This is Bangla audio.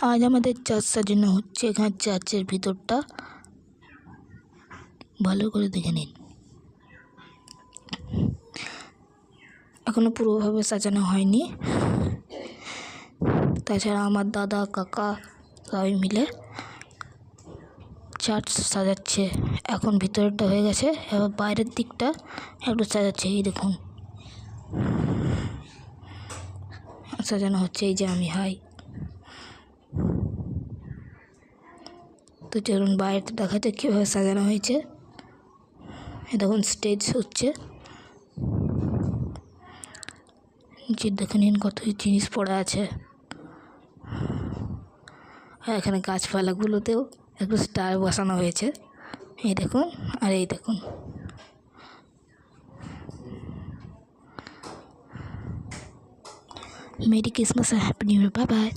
আজ আমাদের চার্চ সাজানো হচ্ছে। এখানে চার্চের ভিতরটা ভালো করে দেখে নিন। এখনো পুরোভাবে সাজানো হয়নি। তাছাড়া আমার দাদা কাকা সবাই মিলে চার্চ সাজাচ্ছে। এখন ভিতরটা হয়ে গেছে, এবার বাইরের দিকটা একটু সাজাচ্ছে। এই দেখুন সাজানো হচ্ছে। এই যে আমি হাই, তো চলুন বাইরেটা দেখাতে কীভাবে সাজানো হয়েছে। দেখুন স্টেজ হচ্ছে, যে দেখে নিন কত জিনিস পড়ে আছে। আর এখানে গাছপালাগুলোতেও একটু স্টার বসানো হয়েছে। এই দেখুন, আর এই দেখুন। Merry Christmas, happy new year, bye bye.